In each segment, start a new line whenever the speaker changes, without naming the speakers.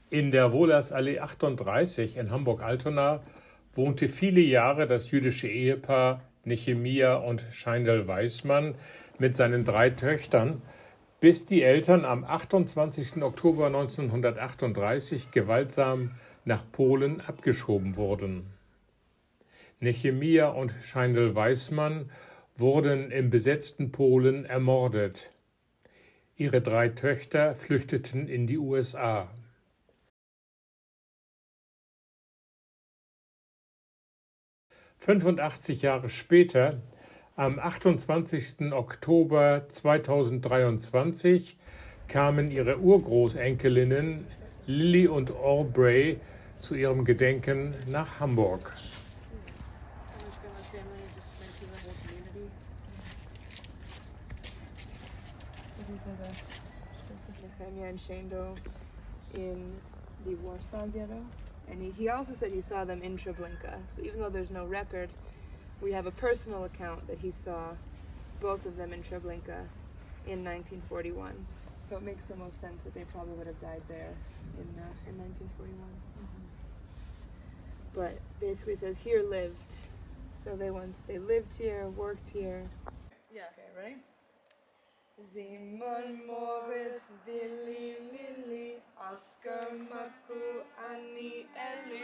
In der Wohlersallee 38 in Hamburg-Altona wohnte viele Jahre das jüdische Ehepaar Nechemiah und Scheindl Weissmann mit seinen 3 Töchtern, bis die Eltern am 28. Oktober 1938 gewaltsam nach Polen abgeschoben wurden. Nechemiah und Scheindl Weissmann wurden im besetzten Polen ermordet. Ihre 3 Töchter flüchteten in die USA. »85 Jahre später, am 28. Oktober 2023, kamen ihre Urgroßenkelinnen Lilly und Aubrey zu ihrem Gedenken nach Hamburg.
Nechemiah and Scheindl in the Warsaw Ghetto, and he also said he saw them in Treblinka. So even though there's no record, we have a personal account that he saw both of them in Treblinka in 1941. So it makes the most sense that they probably would have died there in 1941. But basically it says here lived. So they lived here, worked here. Yeah. Okay, ready? Simon, Moritz, Willi, Lilly, Oscar, Maku, Annie, Ellie.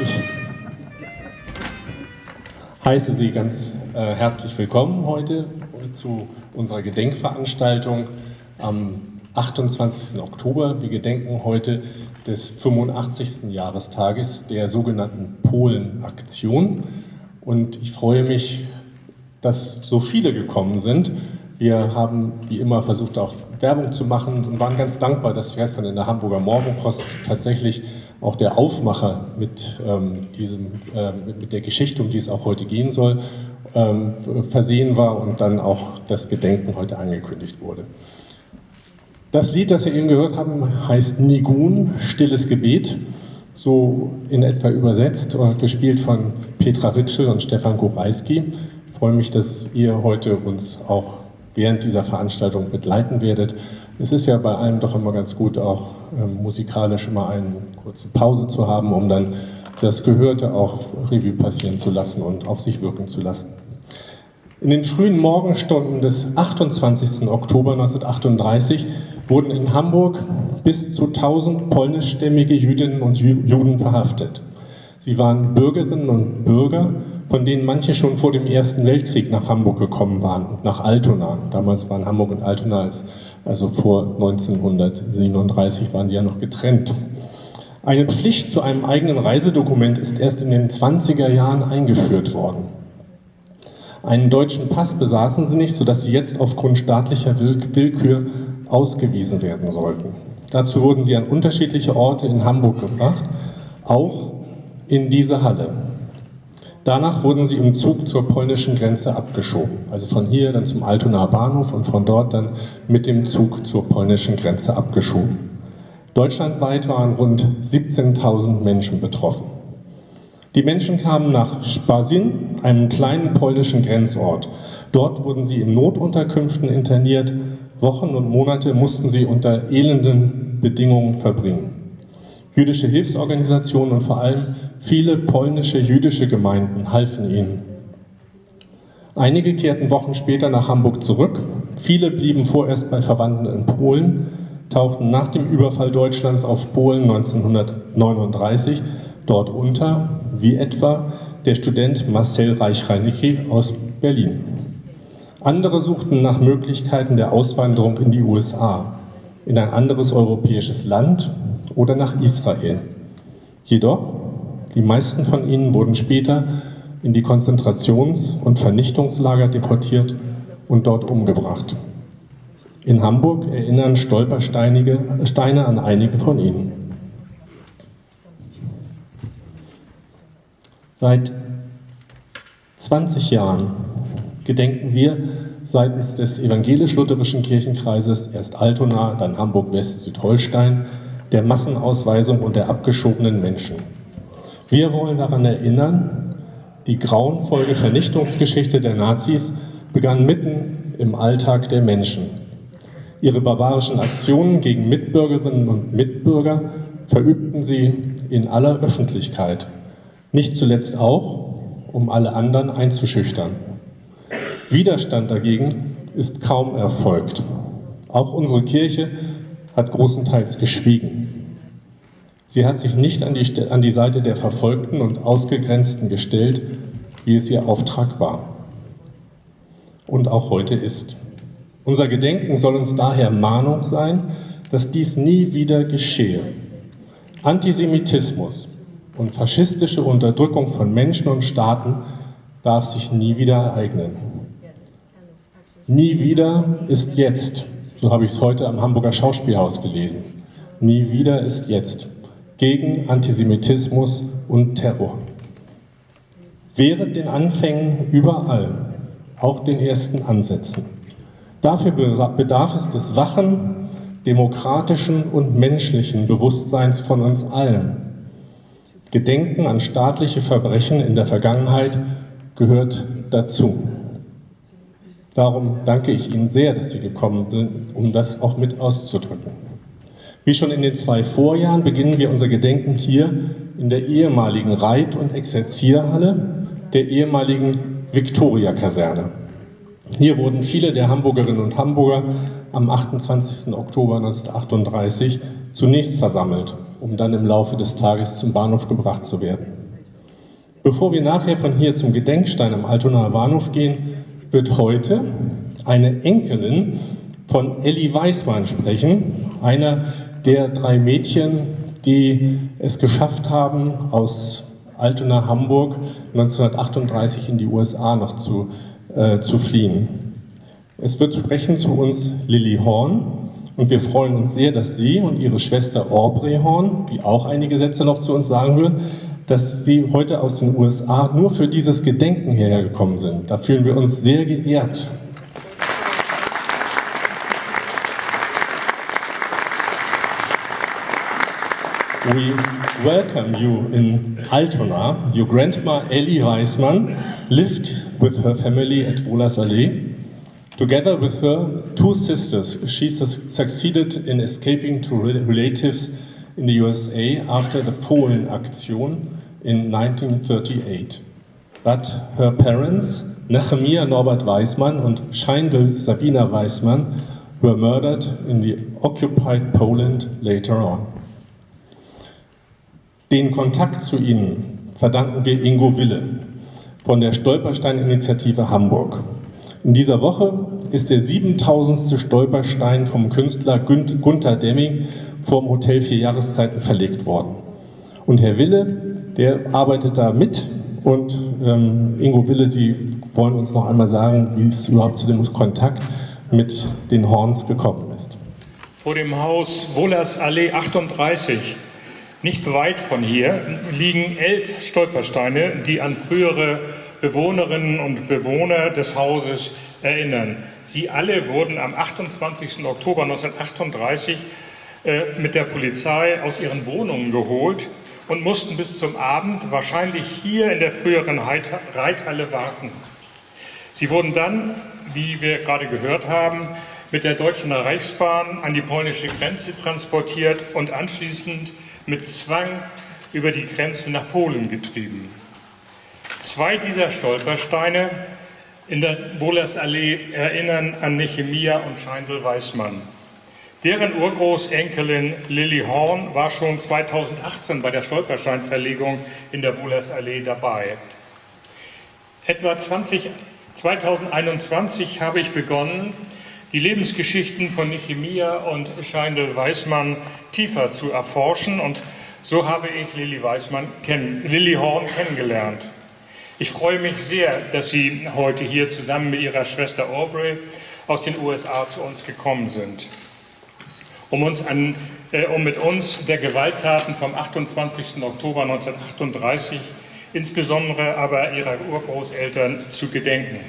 Ich heiße Sie ganz herzlich willkommen heute zu unserer Gedenkveranstaltung am 28. Oktober. Wir gedenken heute des 85. Jahrestages der sogenannten Polen-Aktion. Und ich freue mich, dass so viele gekommen sind. Wir haben wie immer versucht, auch Werbung zu machen und waren ganz dankbar, dass gestern in der Hamburger Morgenpost tatsächlich auch der Aufmacher mit der Geschichte, um die es auch heute gehen soll, versehen war und dann auch das Gedenken heute angekündigt wurde. Das Lied, das wir eben gehört haben, heißt Nigun, Stilles Gebet, so in etwa übersetzt, gespielt von Petra Ritschel und Stefan Gorajski. Ich freue mich, dass ihr heute uns auch während dieser Veranstaltung begleiten werdet. Es ist ja bei allem doch immer ganz gut, auch musikalisch immer eine kurze Pause zu haben, um dann das Gehörte auch Revue passieren zu lassen und auf sich wirken zu lassen. In den frühen Morgenstunden des 28. Oktober 1938 wurden in Hamburg bis zu 1000 polnischstämmige Jüdinnen und Juden verhaftet. Sie waren Bürgerinnen und Bürger, von denen manche schon vor dem Ersten Weltkrieg nach Hamburg gekommen waren und nach Altona. Damals waren Hamburg und Altona, also vor 1937 waren die ja noch getrennt. Eine Pflicht zu einem eigenen Reisedokument ist erst in den 20er Jahren eingeführt worden. Einen deutschen Pass besaßen sie nicht, sodass sie jetzt aufgrund staatlicher Willkür ausgewiesen werden sollten. Dazu wurden sie an unterschiedliche Orte in Hamburg gebracht, auch in diese Halle. Danach wurden sie im Zug zur polnischen Grenze abgeschoben, also von hier dann zum Altonaer Bahnhof und von dort dann mit dem Zug zur polnischen Grenze abgeschoben. Deutschlandweit waren rund 17.000 Menschen betroffen. Die Menschen kamen nach Spasin, einem kleinen polnischen Grenzort. Dort wurden sie in Notunterkünften interniert. Wochen und Monate mussten sie unter elenden Bedingungen verbringen. Jüdische Hilfsorganisationen und vor allem viele polnische jüdische Gemeinden halfen ihnen. Einige kehrten Wochen später nach Hamburg zurück, viele blieben vorerst bei Verwandten in Polen, tauchten nach dem Überfall Deutschlands auf Polen 1939 dort unter, wie etwa der Student Marcel Reich-Reinecke aus Berlin. Andere suchten nach Möglichkeiten der Auswanderung in die USA, in ein anderes europäisches Land oder nach Israel. Jedoch, die meisten von ihnen wurden später in die Konzentrations- und Vernichtungslager deportiert und dort umgebracht. In Hamburg erinnern Stolpersteine an einige von ihnen. Seit 20 Jahren gedenken wir seitens des evangelisch-lutherischen Kirchenkreises, erst Altona, dann Hamburg-West-Südholstein, der Massenausweisung und der abgeschobenen Menschen. Wir wollen daran erinnern, die grauenvolle Vernichtungsgeschichte der Nazis begann mitten im Alltag der Menschen. Ihre barbarischen Aktionen gegen Mitbürgerinnen und Mitbürger verübten sie in aller Öffentlichkeit, nicht zuletzt auch, um alle anderen einzuschüchtern. Widerstand dagegen ist kaum erfolgt. Auch unsere Kirche hat großenteils geschwiegen. Sie hat sich nicht an die Seite der Verfolgten und Ausgegrenzten gestellt, wie es ihr Auftrag war und auch heute ist. Unser Gedenken soll uns daher Mahnung sein, dass dies nie wieder geschehe. Antisemitismus und faschistische Unterdrückung von Menschen und Staaten darf sich nie wieder ereignen. Nie wieder ist jetzt, so habe ich es heute am Hamburger Schauspielhaus gelesen. Nie wieder ist jetzt gegen Antisemitismus und Terror. Während den Anfängen überall, auch den ersten Ansätzen. Dafür bedarf es des wachen, demokratischen und menschlichen Bewusstseins von uns allen. Gedenken an staatliche Verbrechen in der Vergangenheit gehört dazu. Darum danke ich Ihnen sehr, dass Sie gekommen sind, um das auch mit auszudrücken. Wie schon in den 2 Vorjahren beginnen wir unser Gedenken hier in der ehemaligen Reit- und Exerzierhalle der ehemaligen Viktoria-Kaserne. Hier wurden viele der Hamburgerinnen und Hamburger am 28. Oktober 1938 zunächst versammelt, um dann im Laufe des Tages zum Bahnhof gebracht zu werden. Bevor wir nachher von hier zum Gedenkstein am Altonaer Bahnhof gehen, wird heute eine Enkelin von Elli Weissmann sprechen, einer der 3 Mädchen, die es geschafft haben, aus Altona, Hamburg 1938 in die USA noch zu fliehen. Es wird sprechen zu uns Lilly Horn und wir freuen uns sehr, dass sie und ihre Schwester Aubrey Horn, die auch einige Sätze noch zu uns sagen wird, dass sie heute aus den USA nur für dieses Gedenken hierher gekommen sind. Da fühlen wir uns sehr geehrt. We welcome you in Altona. Your grandma Elli Weissmann lived with her family at Wohlers Allee. Together with her 2 sisters, she succeeded in escaping to relatives in the USA after the Polen Aktion in 1938. But her parents, Nechemiah Norbert Weissmann und Scheindl Sabina Weissmann, were murdered in the occupied Poland later on. Den Kontakt zu ihnen verdanken wir Ingo Wille von der Stolperstein-Initiative Hamburg. In dieser Woche ist der 7000. Stolperstein vom Künstler Gunther Demming vorm Hotel 4 Jahreszeiten verlegt worden. Und Herr Wille, der arbeitet da mit und Ingo Wille, Sie wollen uns noch einmal sagen, wie es überhaupt zu dem Kontakt mit den Horns gekommen ist.
Vor dem Haus Wohlers Allee 38, nicht weit von hier, liegen 11 Stolpersteine, die an frühere Bewohnerinnen und Bewohner des Hauses erinnern. Sie alle wurden am 28. Oktober 1938 mit der Polizei aus ihren Wohnungen geholt und mussten bis zum Abend wahrscheinlich hier in der früheren Reithalle warten. Sie wurden dann, wie wir gerade gehört haben, mit der Deutschen Reichsbahn an die polnische Grenze transportiert und anschließend mit Zwang über die Grenze nach Polen getrieben. 2 dieser Stolpersteine in der Wohlersallee erinnern an Nechemiah und Scheindl Weissmann. Deren Urgroßenkelin Lilly Horn war schon 2018 bei der Stolpersteinverlegung in der Wohlersallee dabei. Etwa 2021 habe ich begonnen, die Lebensgeschichten von Nechemiah und Scheindl Weissmann tiefer zu erforschen, und so habe ich Lilly Horn kennengelernt. Ich freue mich sehr, dass Sie heute hier zusammen mit Ihrer Schwester Aubrey aus den USA zu uns gekommen sind, um mit uns der Gewalttaten vom 28. Oktober 1938, insbesondere aber ihrer Urgroßeltern, zu gedenken.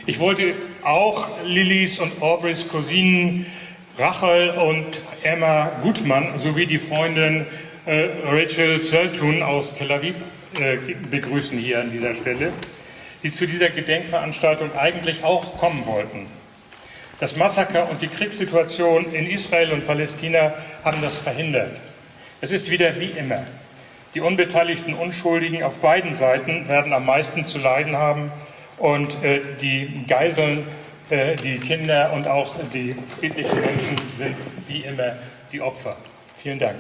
Ich wollte auch Lillys und Aubreys Cousinen Rachel und Emma Gutmann sowie die Freundin Rachel Seltun aus Tel Aviv begrüßen hier an dieser Stelle, die zu dieser Gedenkveranstaltung eigentlich auch kommen wollten. Das Massaker und die Kriegssituation in Israel und Palästina haben das verhindert. Es ist wieder wie immer. Die unbeteiligten Unschuldigen auf beiden Seiten werden am meisten zu leiden haben, und die Geiseln, die Kinder und auch die friedlichen Menschen sind wie immer die Opfer. Vielen Dank.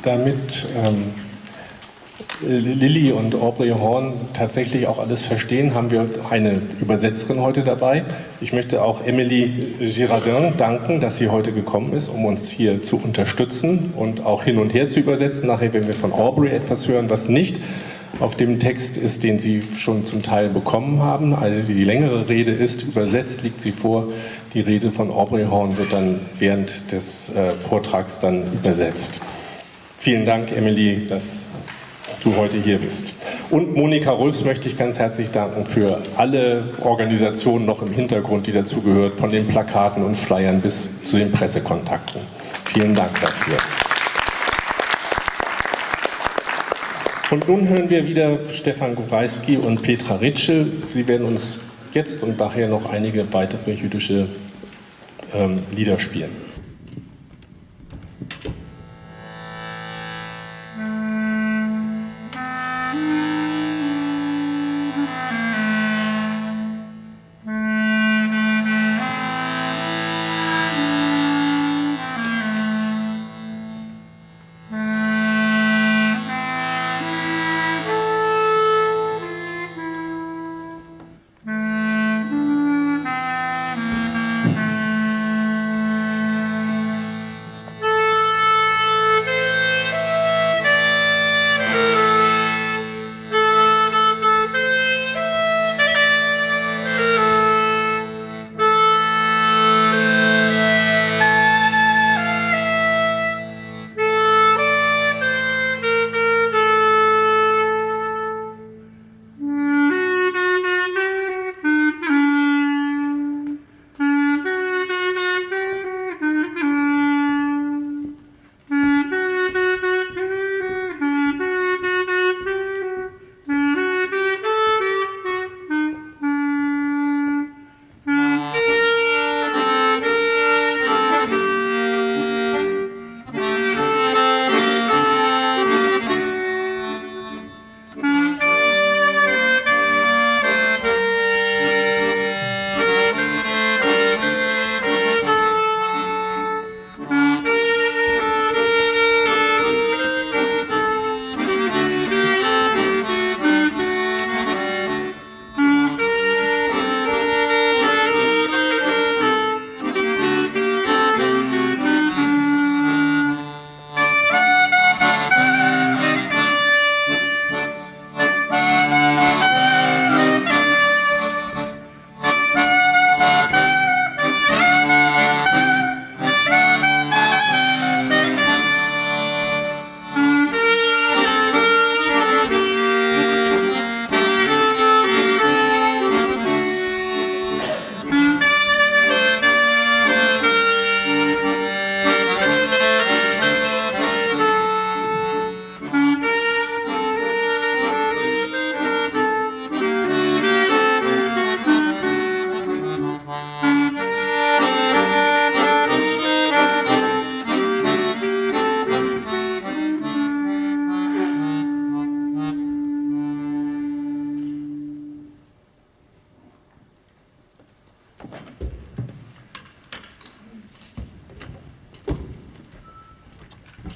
Damit Lilly und Aubrey Horn tatsächlich auch alles verstehen, haben wir eine Übersetzerin heute dabei. Ich möchte auch Emily Girardin danken, dass sie heute gekommen ist, um uns hier zu unterstützen und auch hin und her zu übersetzen. Nachher werden wir von Aubrey etwas hören, was nicht auf dem Text ist, den Sie schon zum Teil bekommen haben. Also die längere Rede ist übersetzt, liegt sie vor. Die Rede von Aubrey Horn wird dann während des Vortrags dann übersetzt. Vielen Dank, Emily, dass du heute hier bist. Und Monika Rülfs möchte ich ganz herzlich danken für alle Organisationen noch im Hintergrund, die dazugehört, von den Plakaten und Flyern bis zu den Pressekontakten. Vielen Dank dafür. Und nun hören wir wieder Stefan Gowalski und Petra Ritschel. Sie werden uns jetzt und nachher noch einige weitere jüdische Lieder spielen.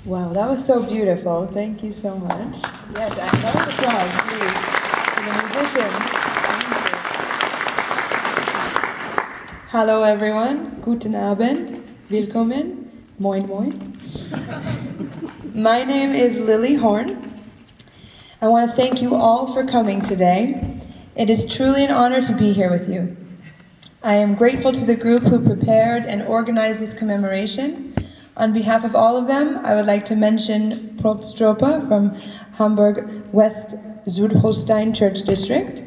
Wow, that was so beautiful. Thank you so much. Yes, round of applause, please, for the musicians. Thank you. Hello, everyone. Guten Abend. Willkommen. Moin, moin. My name is Lily Horn. I want to thank you all for coming today. It is truly an honor to be here with you. I am grateful to the group who prepared and organized this commemoration. On behalf of all of them, I would like to mention Oktober from Hamburg West Südholstein Church District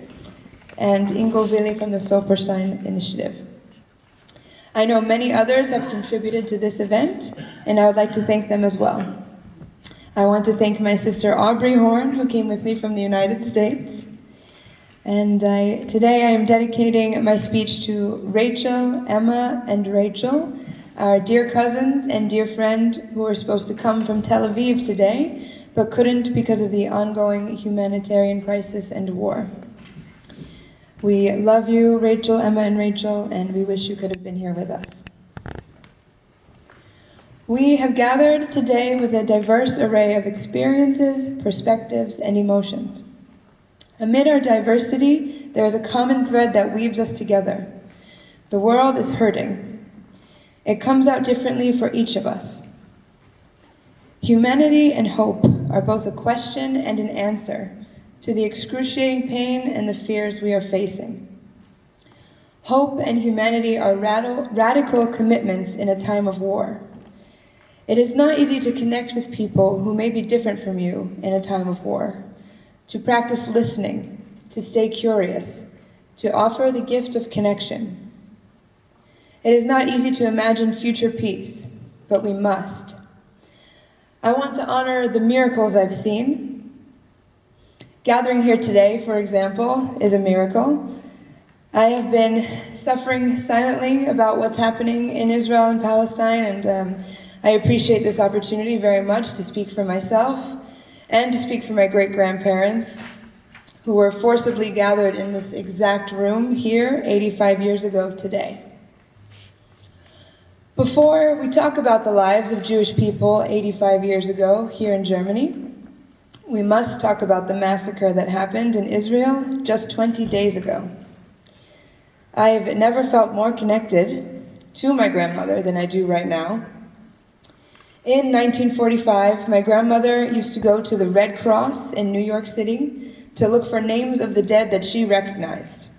and Ingo Willi from the Stolperstein Initiative. I know many others have contributed to this event, and I would like to thank them as well. I want to thank my sister Aubrey Horn, who came with me from the United States. And today I am dedicating my speech to Rachel, Emma, and Rachel, our dear cousins and dear friend who were supposed to come from Tel Aviv today, but couldn't because of the ongoing humanitarian crisis and war. We love you, Rachel, Emma, and Rachel, and we wish you could have been here with us. We have gathered today with a diverse array of experiences, perspectives, and emotions. Amid our diversity, there is a common thread that weaves us together. The world is hurting. It comes out differently for each of us. Humanity and hope are both a question and an answer to the excruciating pain and the fears we are facing. Hope and humanity are radical commitments in a time of war. It is not easy to connect with people who may be different from you in a time of war, to practice listening, to stay curious, to offer the gift of connection. It is not easy to imagine future peace, but we must. I want to honor the miracles I've seen. Gathering here today, for example, is a miracle. I have been suffering silently about what's happening in Israel and Palestine, and I appreciate this opportunity very much to speak for myself and to speak for my great-grandparents who were forcibly gathered in this exact room here 85 years ago today. Before we talk about the lives of Jewish people 85 years ago here in Germany, we must talk about the massacre that happened in Israel just 20 days ago. I have never felt more connected to my grandmother than I do right now. In 1945, my grandmother used to go to the Red Cross in New York City to look for names of the dead that she recognized.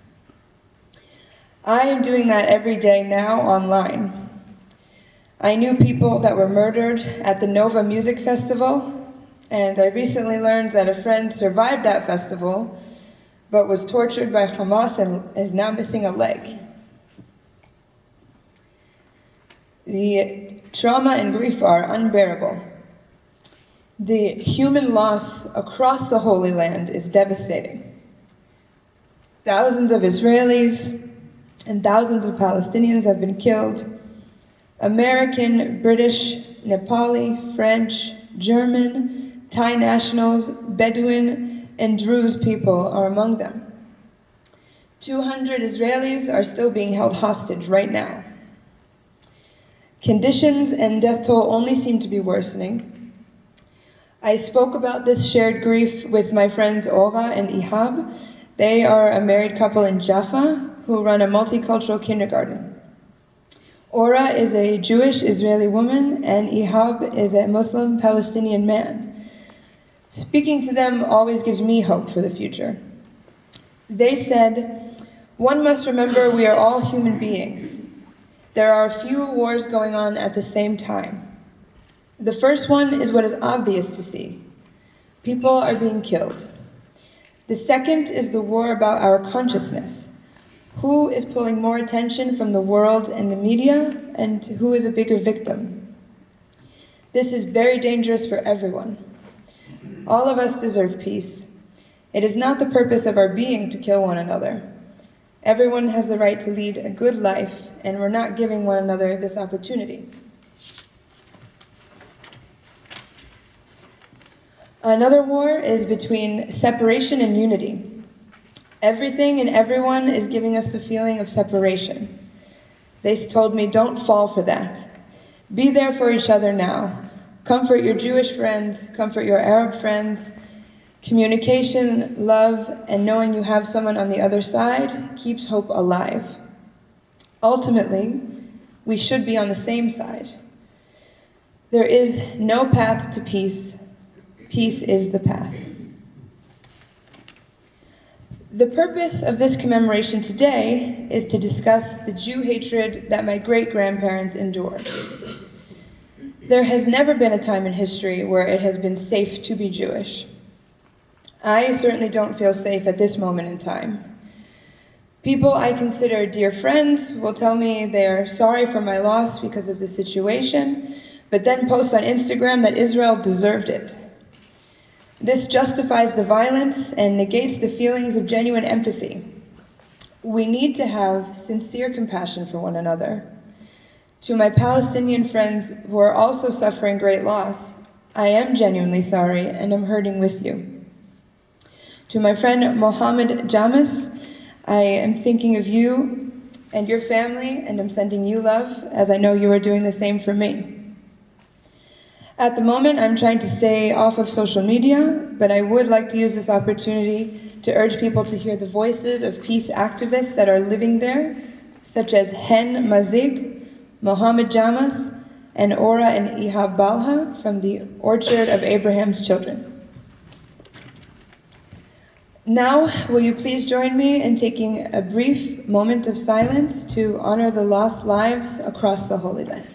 I am doing that every day now online. I knew people that were murdered at the Nova Music Festival, and I recently learned that a friend survived that festival, but was tortured by Hamas and is now missing a leg. The trauma and grief are unbearable. The human loss across the Holy Land is devastating. Thousands of Israelis and thousands of Palestinians have been killed. American, British, Nepali, French, German, Thai nationals, Bedouin, and Druze people are among them. 200 Israelis are still being held hostage right now. Conditions and death toll only seem to be worsening. I spoke about this shared grief with my friends Ora and Ihab. They are a married couple in Jaffa who run a multicultural kindergarten. Ora is a Jewish Israeli woman and Ihab is a Muslim Palestinian man. Speaking to them always gives me hope for the future. They said, "One must remember we are all human beings. There are few wars going on at the same time. The first one is what is obvious to see. People are being killed. The second is the war about our consciousness. Who is pulling more attention from the world and the media, and who is a bigger victim? This is very dangerous for everyone. All of us deserve peace. It is not the purpose of our being to kill one another. Everyone has the right to lead a good life, and we're not giving one another this opportunity." Another war is between separation and unity. Everything and everyone is giving us the feeling of separation. They told me, "Don't fall for that. Be there for each other now. Comfort your Jewish friends, comfort your Arab friends. Communication, love, and knowing you have someone on the other side keeps hope alive. Ultimately, we should be on the same side. There is no path to peace. Peace is the path. The purpose of this commemoration today is to discuss the Jew hatred that my great-grandparents endured. There has never been a time in history where it has been safe to be Jewish. I certainly don't feel safe at this moment in time. People I consider dear friends will tell me they are sorry for my loss because of the situation, but then post on Instagram that Israel deserved it. This justifies the violence and negates the feelings of genuine empathy. We need to have sincere compassion for one another. To my Palestinian friends who are also suffering great loss, I am genuinely sorry and am hurting with you. To my friend Mohammed Jamas, I am thinking of you and your family, and I'm sending you love, as I know you are doing the same for me. At the moment, I'm trying to stay off of social media, but I would like to use this opportunity to urge people to hear the voices of peace activists that are living there, such as Hen Mazig, Mohammed Jamas, and Ora and Ihab Balha from the Orchard of Abraham's Children. Now, will you please join me in taking a brief moment of silence to honor the lost lives across the Holy Land?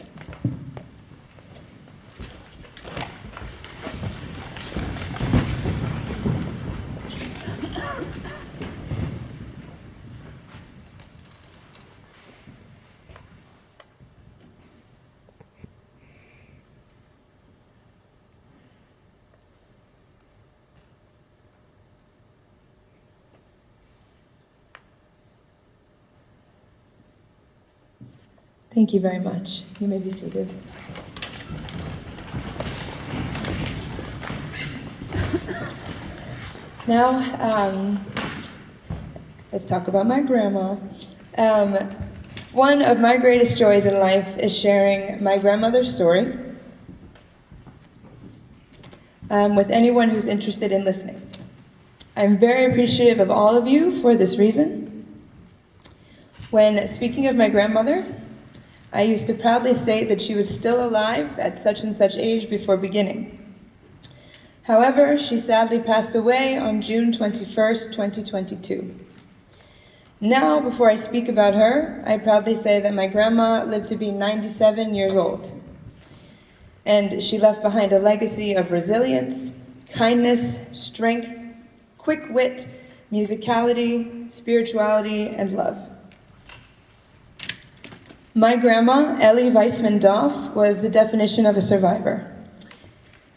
Thank you very much. You may be seated. Now, let's talk about my grandma. One of my greatest joys in life is sharing my grandmother's story with anyone who's interested in listening. I'm very appreciative of all of you for this reason. When speaking of my grandmother, I used to proudly state that she was still alive at such and such age before beginning. However, she sadly passed away on June 21st, 2022. Now, before I speak about her, I proudly say that my grandma lived to be 97 years old. And she left behind a legacy of resilience, kindness, strength, quick wit, musicality, spirituality, and love. My grandma, Ellie Weissmann-Dorf, was the definition of a survivor.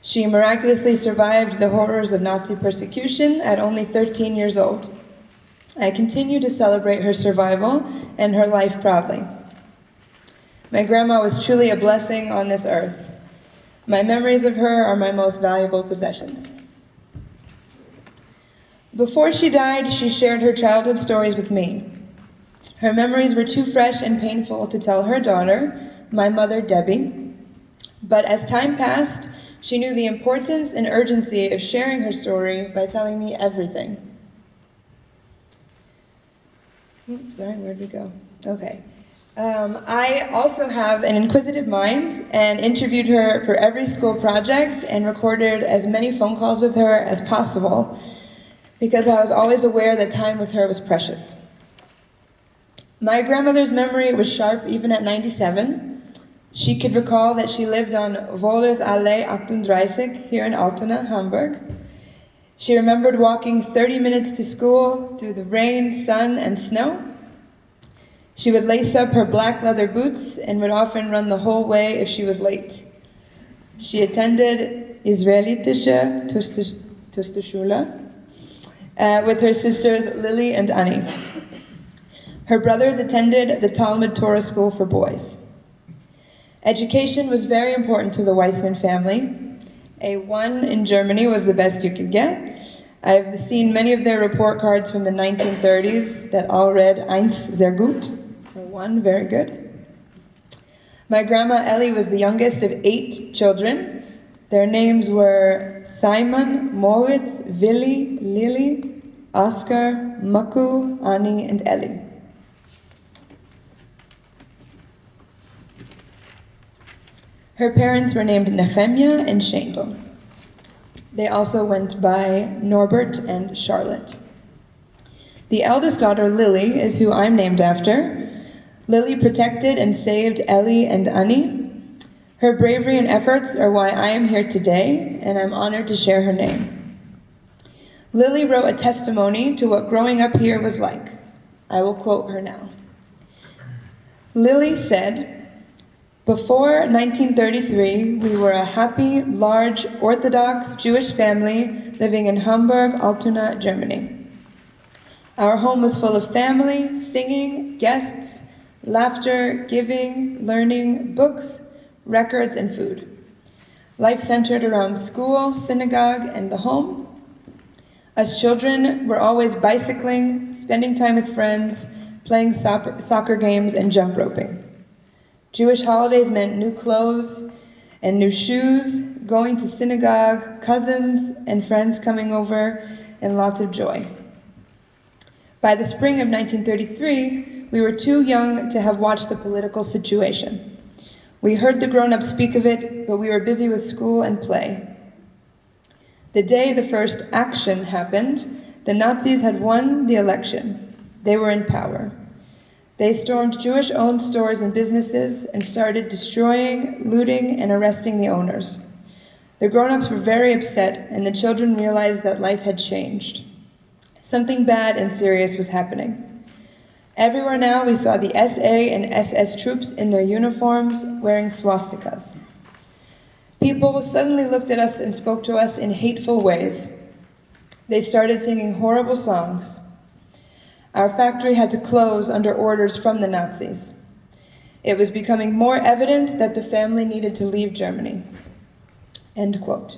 She miraculously survived the horrors of Nazi persecution at only 13 years old. I continue to celebrate her survival and her life proudly. My grandma was truly a blessing on this earth. My memories of her are my most valuable possessions. Before she died, she shared her childhood stories with me. Her memories were too fresh and painful to tell her daughter, my mother Debbie. But as time passed, she knew the importance and urgency of sharing her story by telling me everything. Sorry, where'd we go? Okay. I also have an inquisitive mind and interviewed her for every school project and recorded as many phone calls with her as possible because I was always aware that time with her was precious. My grandmother's memory was sharp even at 97. She could recall that she lived on Wohlers Allee 38 here in Altona, Hamburg. She remembered walking 30 minutes to school through the rain, sun, and snow. She would lace up her black leather boots and would often run the whole way if she was late. She attended Israelitische Toasterschule with her sisters Lily and Annie. Her brothers attended the Talmud Torah School for Boys. Education was very important to the Weissmann family. A 1 in Germany was the best you could get. I've seen many of their report cards from the 1930s that all read Eins sehr gut, or 1 very good. My grandma Ellie was the youngest of 8 children. Their names were Simon, Moritz, Willi, Lili, Oscar, Maku, Anni, and Ellie. Her parents were named Nechemiah and Scheindl. They also went by Norbert and Charlotte. The eldest daughter, Lily, is who I'm named after. Lily protected and saved Ellie and Anni. Her bravery and efforts are why I am here today, and I'm honored to share her name. Lily wrote a testimony to what growing up here was like. I will quote her now. Lily said, "Before 1933, we were a happy, large, Orthodox Jewish family living in Hamburg, Altona, Germany. Our home was full of family, singing, guests, laughter, giving, learning, books, records, and food. Life centered around school, synagogue, and the home. As children, we're always bicycling, spending time with friends, playing soccer games, and jump roping. Jewish holidays meant new clothes and new shoes, going to synagogue, cousins and friends coming over, and lots of joy. By the spring of 1933, we were too young to have watched the political situation. We heard the grown-ups speak of it, but we were busy with school and play. The day the first action happened, the Nazis had won the election. They were in power. They stormed Jewish-owned stores and businesses and started destroying, looting, and arresting the owners. The grown-ups were very upset, and the children realized that life had changed. Something bad and serious was happening. Everywhere now we saw the SA and SS troops in their uniforms wearing swastikas. People suddenly looked at us and spoke to us in hateful ways. They started singing horrible songs. Our factory had to close under orders from the Nazis. It was becoming more evident that the family needed to leave Germany." End quote.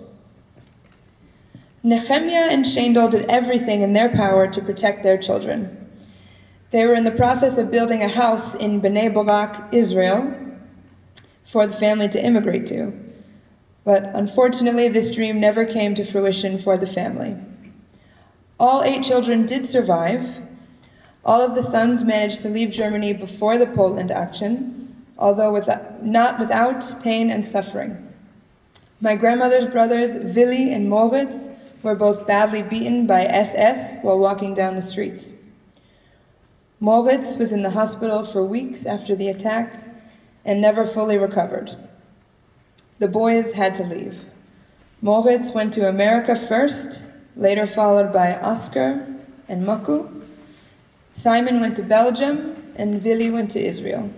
Nechemiah and Scheindl did everything in their power to protect their children. They were in the process of building a house in Bnei Brak, Israel, for the family to immigrate to. But unfortunately, this dream never came to fruition for the family. All 8 children did survive. All of the sons managed to leave Germany before the Poland action, although not without pain and suffering. My grandmother's brothers, Willi and Moritz, were both badly beaten by SS while walking down the streets. Moritz was in the hospital for weeks after the attack and never fully recovered. The boys had to leave. Moritz went to America first, later followed by Oscar and Maku. Simon went to Belgium, and Willi went to Israel.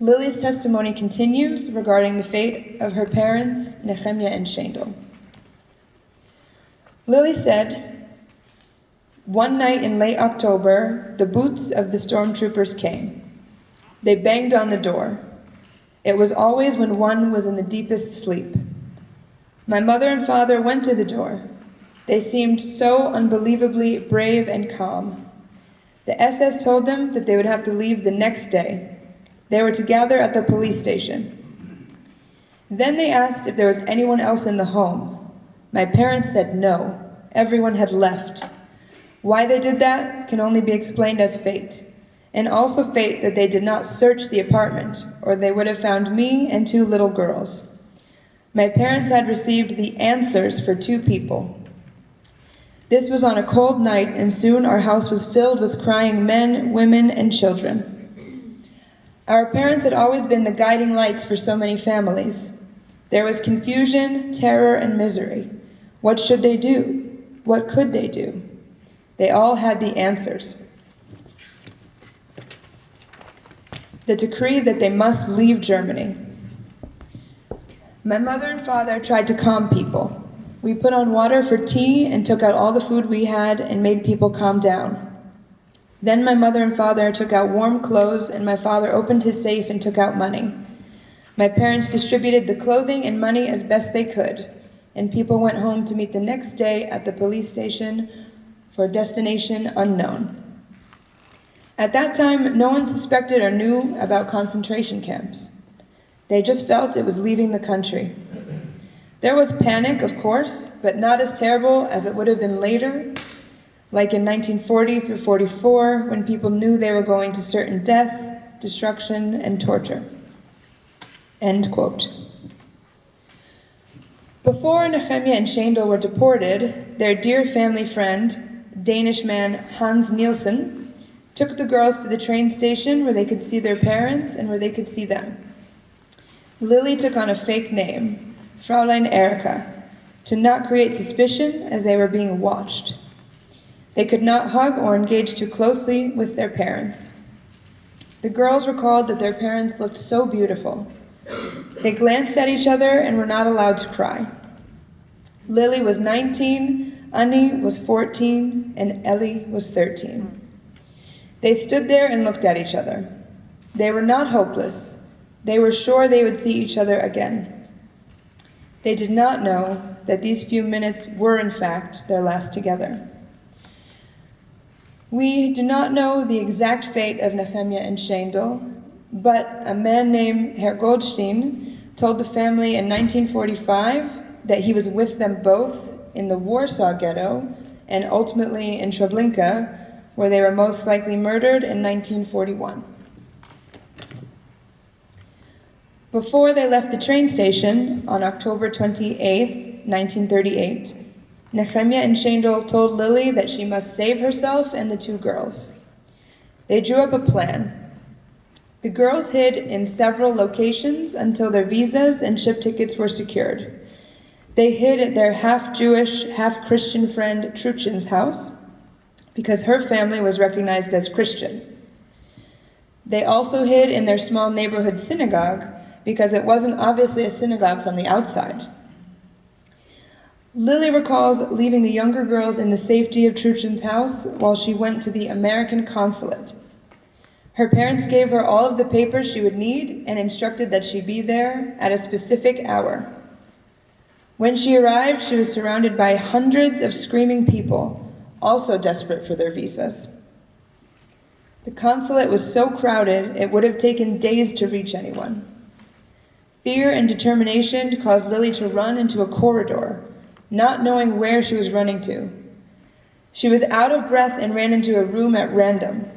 Lily's testimony continues regarding the fate of her parents, Nechemiah and Scheindl. Lily said, "One night in late October, the boots of the stormtroopers came. They banged on the door. It was always when one was in the deepest sleep. My mother and father went to the door. They seemed so unbelievably brave and calm. The SS told them that they would have to leave the next day. They were to gather at the police station. Then they asked if there was anyone else in the home. My parents said no, everyone had left. Why they did that can only be explained as fate, and also fate that they did not search the apartment, or they would have found me and 2 little girls. My parents had received the answers for 2 people. This was on a cold night, and soon our house was filled with crying men, women, and children. Our parents had always been the guiding lights for so many families. There was confusion, terror, and misery. What should they do? What could they do? They all had the answers. The decree that they must leave Germany. My mother and father tried to calm people. We put on water for tea and took out all the food we had and made people calm down. Then my mother and father took out warm clothes, and my father opened his safe and took out money. My parents distributed the clothing and money as best they could, and people went home to meet the next day at the police station for a destination unknown. At that time, no one suspected or knew about concentration camps. They just felt it was leaving the country. There was panic, of course, but not as terrible as it would have been later, like in 1940 through 44, when people knew they were going to certain death, destruction, and torture. End quote. Before Nechemiah and Scheindl were deported, their dear family friend, Danish man Hans Nielsen, took the girls to the train station where they could see their parents and where they could see them. Lily took on a fake name, Fräulein Erika, to not create suspicion as they were being watched. They could not hug or engage too closely with their parents. The girls recalled that their parents looked so beautiful. They glanced at each other and were not allowed to cry. Lily was 19, Annie was 14, and Ellie was 13. They stood there and looked at each other. They were not hopeless. They were sure they would see each other again. They did not know that these few minutes were, in fact, their last together. We do not know the exact fate of Nechemiah and Scheindl, but a man named Herr Goldstein told the family in 1945 that he was with them both in the Warsaw Ghetto and ultimately in Treblinka, where they were most likely murdered in 1941. Before they left the train station on October 28, 1938, Nechemiah and Scheindl told Lily that she must save herself and the two girls. They drew up a plan. The girls hid in several locations until their visas and ship tickets were secured. They hid at their half-Jewish, half-Christian friend Truchin's house because her family was recognized as Christian. They also hid in their small neighborhood synagogue because it wasn't obviously a synagogue from the outside. Lily recalls leaving the younger girls in the safety of Truchin's house while she went to the American consulate. Her parents gave her all of the papers she would need and instructed that she be there at a specific hour. When she arrived, she was surrounded by hundreds of screaming people, also desperate for their visas. The consulate was so crowded, it would have taken days to reach anyone. Fear and determination caused Lily to run into a corridor, not knowing where she was running to. She was out of breath and ran into a room at random.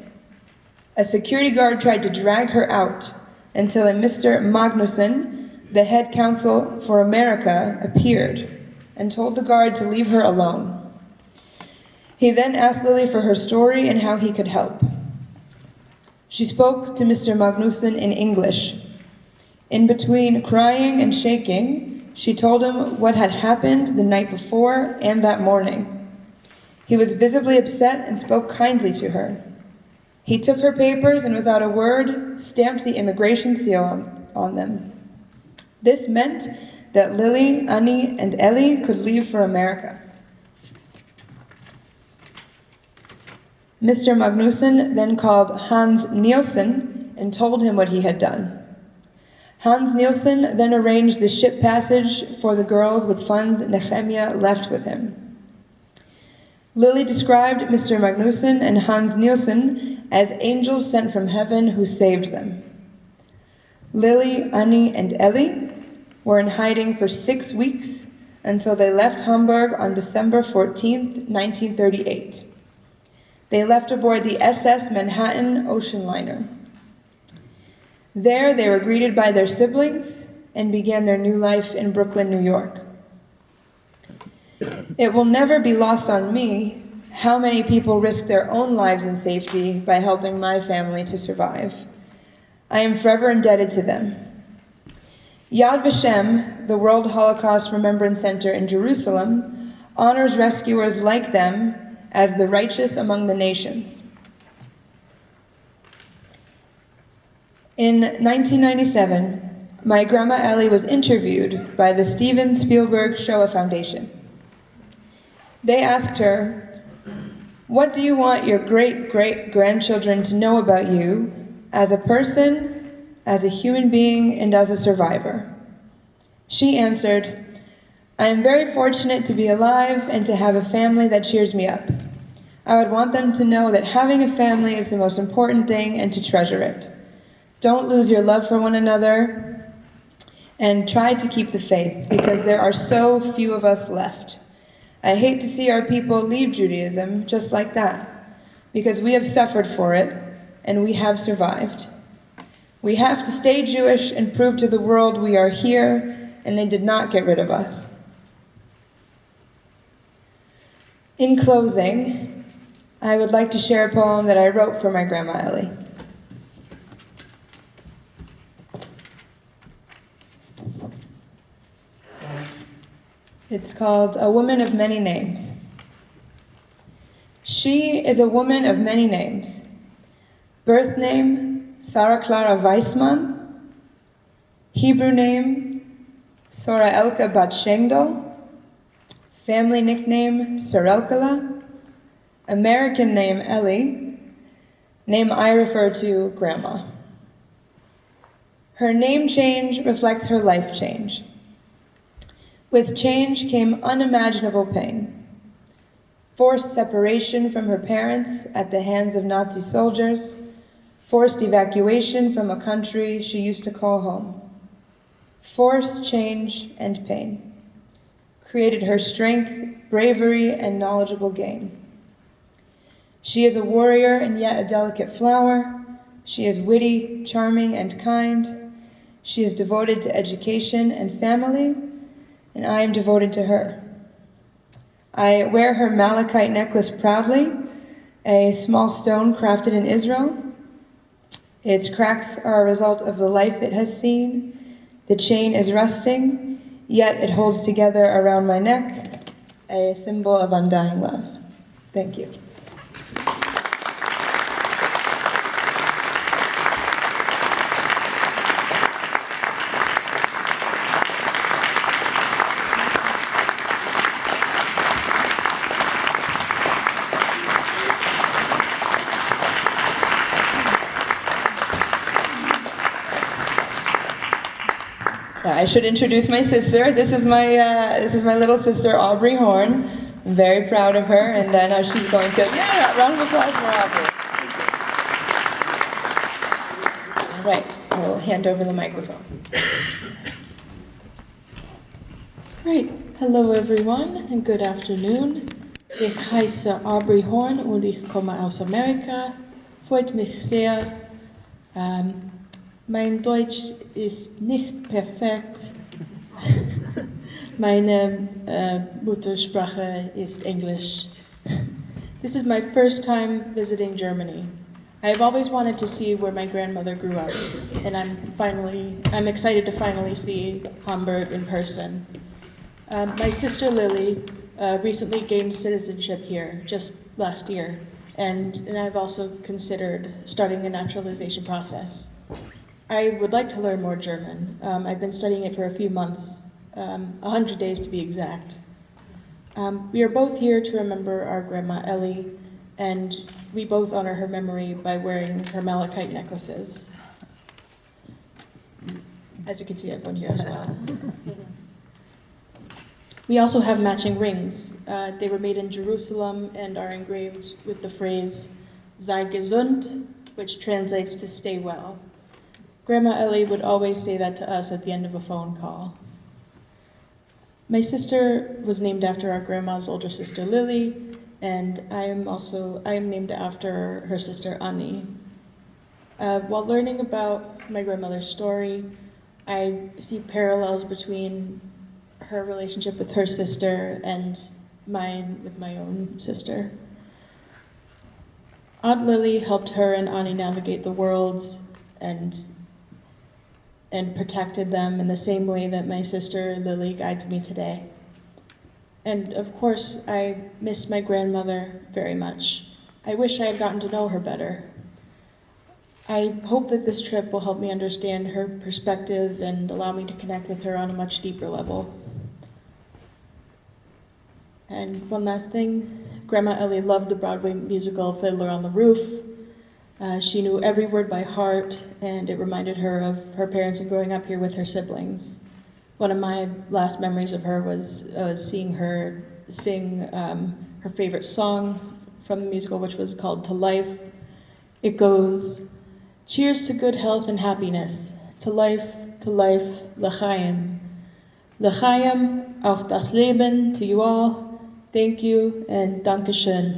A security guard tried to drag her out until a Mr. Magnusson, the head counsel for America, appeared and told the guard to leave her alone. He then asked Lily for her story and how he could help. She spoke to Mr. Magnusson in English. In between crying and shaking, she told him what had happened the night before and that morning. He was visibly upset and spoke kindly to her. He took her papers and without a word, stamped the immigration seal on them. This meant that Lily, Annie, and Ellie could leave for America. Mr. Magnusson then called Hans Nielsen and told him what he had done. Hans Nielsen then arranged the ship passage for the girls with funds Nechemiah left with him. Lily described Mr. Magnusson and Hans Nielsen as angels sent from heaven who saved them. Lily, Annie, and Ellie were in hiding for 6 weeks until they left Hamburg on December 14, 1938. They left aboard the SS Manhattan ocean liner. There they were greeted by their siblings and began their new life in Brooklyn, New York. It will never be lost on me how many people risked their own lives in safety by helping my family to survive. I am forever indebted to them. Yad Vashem, the World Holocaust Remembrance Center in Jerusalem, honors rescuers like them as the righteous among the nations. In 1997, my grandma Ellie was interviewed by the Steven Spielberg Shoah Foundation. They asked her, "What do you want your great-great-grandchildren to know about you as a person, as a human being, and as a survivor?" She answered, "I am very fortunate to be alive and to have a family that cheers me up. I would want them to know that having a family is the most important thing and to treasure it. Don't lose your love for one another. and tried to keep the faith because there are so few of us left. I hate to see our people leave Judaism just like that, because we have suffered for it and we have survived. We have to stay Jewish and prove to the world we are here and they did not get rid of us. In closing, I would like to share a poem that I wrote for my Grandma Ellie. It's called A Woman of Many Names. She is a woman of many names. Birth name, Sarah Clara Weissmann. Hebrew name, Sora Elka bat Scheindl. Family nickname, Sorelkala. American name, Ellie. Name I refer to, Grandma. Her name change reflects her life change. With change came unimaginable pain. Forced separation from her parents at the hands of Nazi soldiers, forced evacuation from a country she used to call home. Forced change and pain created her strength, bravery, and knowledgeable gain. She is a warrior and yet a delicate flower. She is witty, charming, and kind. She is devoted to education and family, and I am devoted to her. I wear her malachite necklace proudly, a small stone crafted in Israel. Its cracks are a result of the life it has seen. The chain is rusting, yet it holds together around my neck, a symbol of undying love. Thank you. I should introduce my sister. This is my little sister, Aubrey Horn. I'm very proud of her, and now she's going to, round of applause for Aubrey. All right, I will hand over the microphone.
Great. Hello everyone, and good afternoon. Ich heiße Aubrey Horn und ich komme aus Amerika. Freut mich sehr. Mein Deutsch ist nicht perfekt. Meine Muttersprache ist English. This is my first time visiting Germany. I've always wanted to see where my grandmother grew up, and I'm excited to finally see Hamburg in person. My sister Lily recently gained citizenship here just last year, and I've also considered starting the naturalization process. I would like to learn more German. I've been studying it for a few months, 100 days to be exact. We are both here to remember our Grandma Ellie, and we both honor her memory by wearing her malachite necklaces. As you can see, I have one here as well. We also have matching rings. They were made in Jerusalem and are engraved with the phrase, sei gesund, which translates to stay well. Grandma Ellie would always say that to us at the end of a phone call. My sister was named after our grandma's older sister Lily, and I am named after her sister Annie. While learning about my grandmother's story, I see parallels between her relationship with her sister and mine with my own sister. Aunt Lily helped her and Annie navigate the worlds and protected them in the same way that my sister Lily guides me today. And of course, I miss my grandmother very much. I wish I had gotten to know her better. I hope that this trip will help me understand her perspective and allow me to connect with her on a much deeper level. And one last thing, Grandma Ellie loved the Broadway musical Fiddler on the Roof. She knew every word by heart, and it reminded her of her parents and growing up here with her siblings. One of my last memories of her was seeing her sing her favorite song from the musical, which was called To Life. It goes, cheers to good health and happiness, to life, to life, l'chaim. L'chaim auf das Leben, to you all. Thank you and Dankeschön.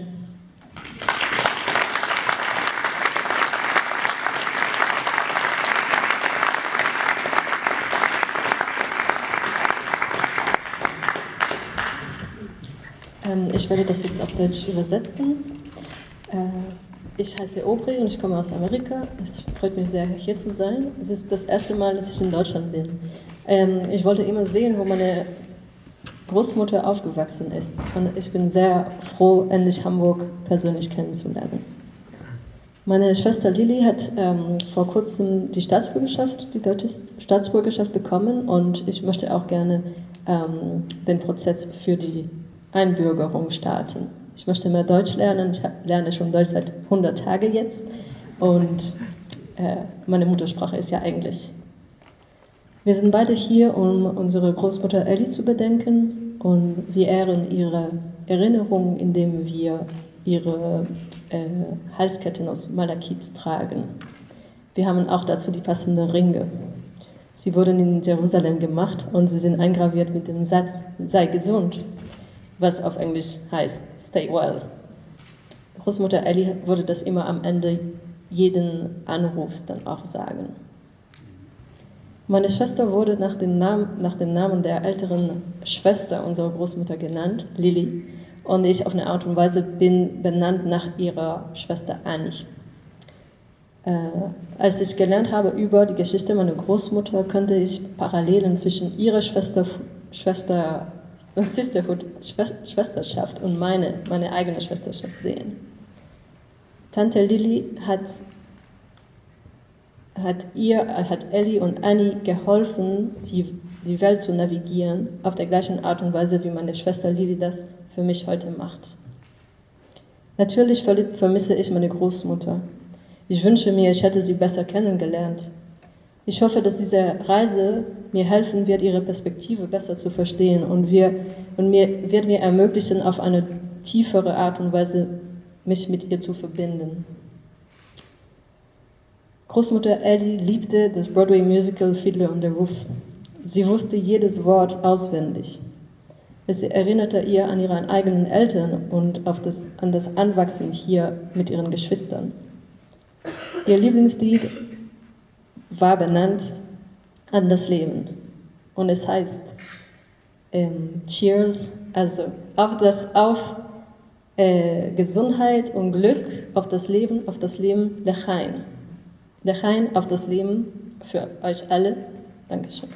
Ich werde das jetzt auf Deutsch übersetzen. Ich heiße Aubrey und ich komme aus Amerika. Es freut mich sehr, hier zu sein. Es ist das erste Mal, dass ich in Deutschland bin. Ich wollte immer sehen, wo meine Großmutter aufgewachsen ist. Und ich bin sehr froh, endlich Hamburg persönlich kennenzulernen. Meine Schwester Lilly hat vor kurzem die deutsche Staatsbürgerschaft bekommen und ich möchte auch gerne den Prozess für die Einbürgerung starten. Ich möchte mehr Deutsch lernen. Ich lerne schon Deutsch seit 100 Tagen jetzt und meine Muttersprache ist ja Englisch. Wir sind beide hier, um unsere Großmutter Elli zu bedenken und wir ehren ihre Erinnerung, indem wir ihre Halsketten aus Malachit tragen. Wir haben auch dazu die passenden Ringe. Sie wurden in Jerusalem gemacht und sie sind eingraviert mit dem Satz, sei gesund, was auf Englisch heißt, stay well. Großmutter Elli würde das immer am Ende jeden Anrufs dann auch sagen. Meine Schwester wurde nach dem Namen der älteren Schwester unserer Großmutter genannt, Lilly, und ich auf eine Art und Weise bin benannt nach ihrer Schwester Annie. Als ich gelernt habe über die Geschichte meiner Großmutter, konnte ich Parallelen zwischen ihrer Schwesterschaft und meine eigene Schwesterschaft sehen. Tante Lilly hat Elli und Annie geholfen, die Welt zu navigieren, auf der gleichen Art und Weise, wie meine Schwester Lilly das für mich heute macht. Natürlich vermisse ich meine Großmutter. Ich wünsche mir, ich hätte sie besser kennengelernt. Ich hoffe, dass diese Reise mir helfen wird, ihre Perspektive besser zu verstehen und wird mir ermöglichen, auf eine tiefere Art und Weise mich mit ihr zu verbinden. Großmutter Elli liebte das Broadway-Musical Fiddler on the Roof. Sie wusste jedes Wort auswendig. Es erinnerte ihr an ihre eigenen Eltern und an das Anwachsen hier mit ihren Geschwistern. Ihr Lieblingslied war benannt an das Leben. Und es heißt Cheers, also auf Gesundheit und Glück, auf das Leben, L'chaim. L'chaim, auf das Leben für euch alle. Dankeschön.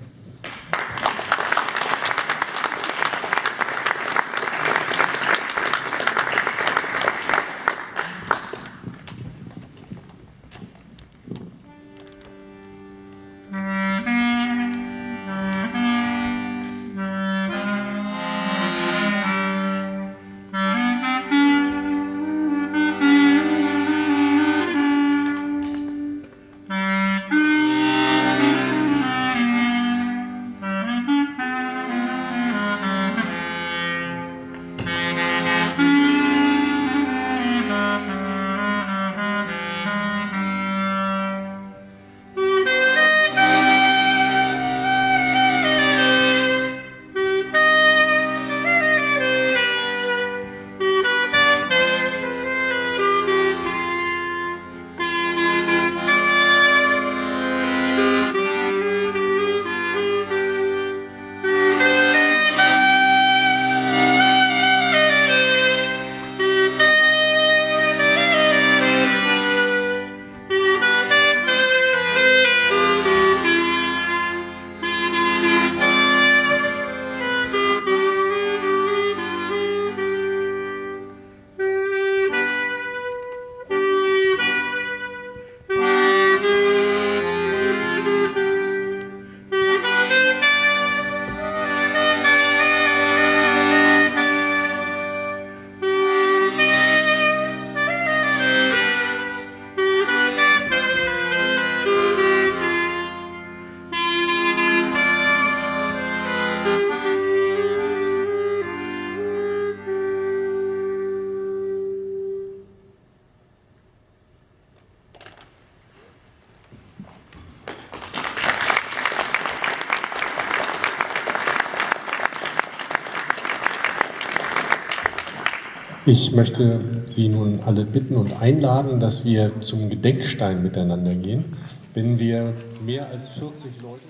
Ich möchte Sie nun alle bitten und einladen, dass wir zum Gedenkstein miteinander gehen. Wenn wir mehr als 40 Leute...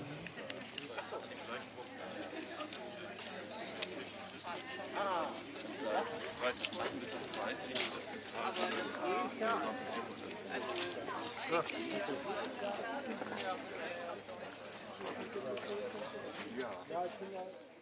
Ja, ich bin